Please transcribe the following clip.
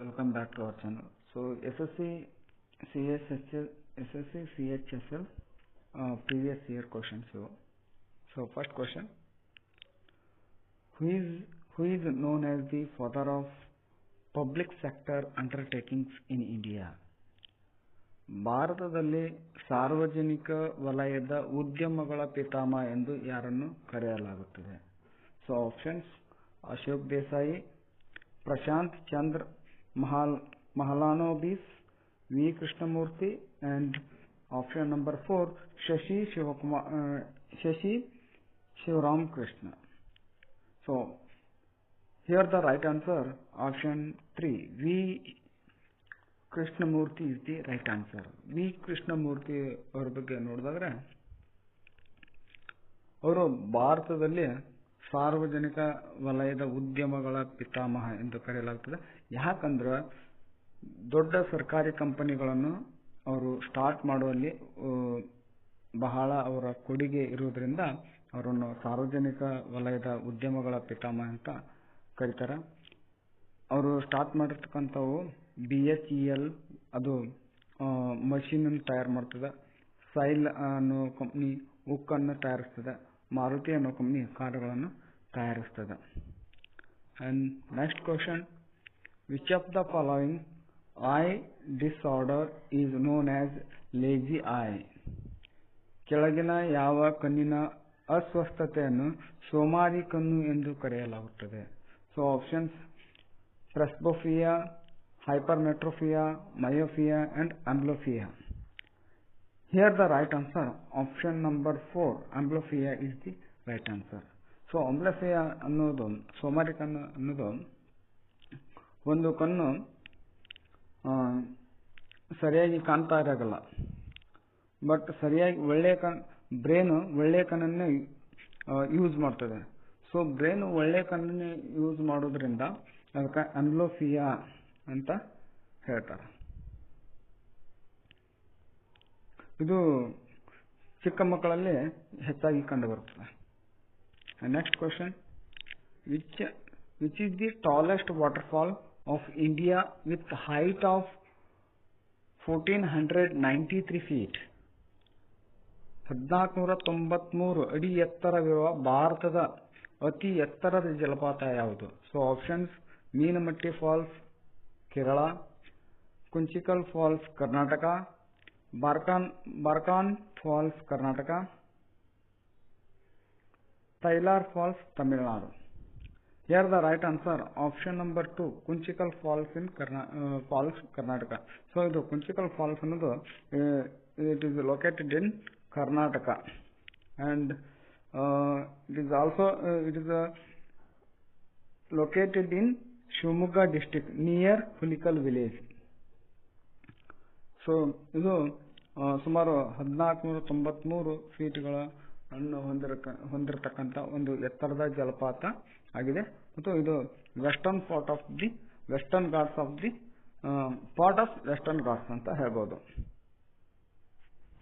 Welcome back to our channel. So SSC CHSL previous year questions. So first question: who is known as the father of public sector undertakings in India? ಭಾರತದಲ್ಲಿ ಸಾರ್ವಜನಿಕ ವಲಯದ ಉದ್ಯಮಗಳ ಪಿತಾಮಹ ಎಂದು ಯಾರನ್ನು ಕರೆಯಲಾಗುತ್ತದೆ? So options: Ashok Desai, Prasanta Chandra Mahalanobis, V Krishnamurthy, and option number 4 Shashi Shivram Krishna. So here the right answer, option 3 V Krishnamurti is the right answer. V Krishnamurthy ಅವರ ಬಗ್ಗೆ ನೋಡಿದ್ರೆ ಅವರು ಭಾರತದಲ್ಲಿ ಸಾರ್ವಜನಿಕ ವಲಯದ ಉದ್ಯಮಗಳ ಪಿತಾಮಹ ಎಂದು ಕರೆಯಲಾಗುತ್ತದೆ. ಯಾಕಂದ್ರೆ ದೊಡ್ಡ ಸರ್ಕಾರಿ ಕಂಪನಿಗಳನ್ನು ಅವರು ಸ್ಟಾರ್ಟ್ ಮಾಡುವಲ್ಲಿ ಬಹಳ ಅವರ ಕೊಡುಗೆ ಇರುವುದರಿಂದ ಅವರನ್ನು ಸಾರ್ವಜನಿಕ ವಲಯದ ಉದ್ಯಮಗಳ ಪಿತಾಮಹ ಅಂತ ಕರೀತಾರೆ. ಅವರು ಸ್ಟಾರ್ಟ್ ಮಾಡಿರ್ತಕ್ಕಂಥವು BHEL, ಅದು ಮಷೀನ್ ಅನ್ನು ತಯಾರು ಮಾಡ್ತದೆ. ಸೈಲ್ ಅನ್ನೋ ಕಂಪ್ನಿ ಉಕ್ಕನ್ನು ತಯಾರಿಸ್ತದೆ. ಮಾರುತಿ ಅನ್ನೋ ಕಂಪ್ನಿ ಕಾರುಗಳನ್ನು ತಯಾರಿಸ್ತದೆ. And next question: which of the following eye disorder is known as lazy eye? ಕೆಳಗಿನ ಯಾವ ಕಣ್ಣಿನ ಅಸ್ವಸ್ಥತೆಯನ್ನು ಸೋಮಾರಿ ಕಣ್ಣು ಎಂದು ಕರೆಯಲಾಗುತ್ತದೆ? So options: presbyopia, hypermetropia, myopia, and amblyopia. Here the right answer, option number 4 amblyopia is the right answer. So amblyopia ಅನ್ನೋದು ಸೋಮಾರಿ ಕಣ್ಣು ಅನ್ನೋದು ಒಂದು ಕಣ್ಣು ಸರಿಯಾಗಿ ಕಾಣ್ತಾ ಇರಲ್ಲ, ಬಟ್ ಸರಿಯಾಗಿ ಬ್ರೇನು ಒಳ್ಳೆಯ ಕಣ್ಣನ್ನೇ ಯೂಸ್ ಮಾಡ್ತದೆ. ಸೊ ಬ್ರೇನು ಒಳ್ಳೆಯ ಕಣ್ಣನ್ನೇ ಯೂಸ್ ಮಾಡೋದ್ರಿಂದ ಅದಕ್ಕೆ amblyopia ಅಂತ ಹೇಳ್ತಾರೆ. ಇದು ಚಿಕ್ಕ ಮಕ್ಕಳಲ್ಲಿ ಹೆಚ್ಚಾಗಿ ಕಂಡುಬರುತ್ತದೆ. Next question: which is the tallest waterfall of India with height of 1493 feet? 1493 ಅಡಿ ಎತ್ತರವಿರುವ ಭಾರತದ ಅತಿ ಎತ್ತರದ ಜಲಪಾತ ಯಾವುದು? So options: Meenmutty falls Kerala, Kunchikal falls Karnataka, Barkana falls Karnataka, Thalaiyar falls Tamil Nadu. Here the right answer, option number 2 Kunchikal falls in Karnataka. So ಇದು ಕುಂಚಿಕಲ್ ಫಾಲ್ಸ್ ಅನ್ನೋದು it is located in Karnataka and it is located in Shivamogga district near Hulikal village. So ಇದು ಸುಮಾರು 1493 ಫೀಟ್ಗಳ ಅನ್ನು ಹೊಂದಿರತಕ್ಕಂಥ ಒಂದು ಎತ್ತರದ ಜಲಪಾತ ಆಗಿದೆ ಮತ್ತು ಇದು ವೆಸ್ಟರ್ನ್ ಘಾಟ್ಸ್ ಅಂತ ಹೇಳ್ಬೋದು.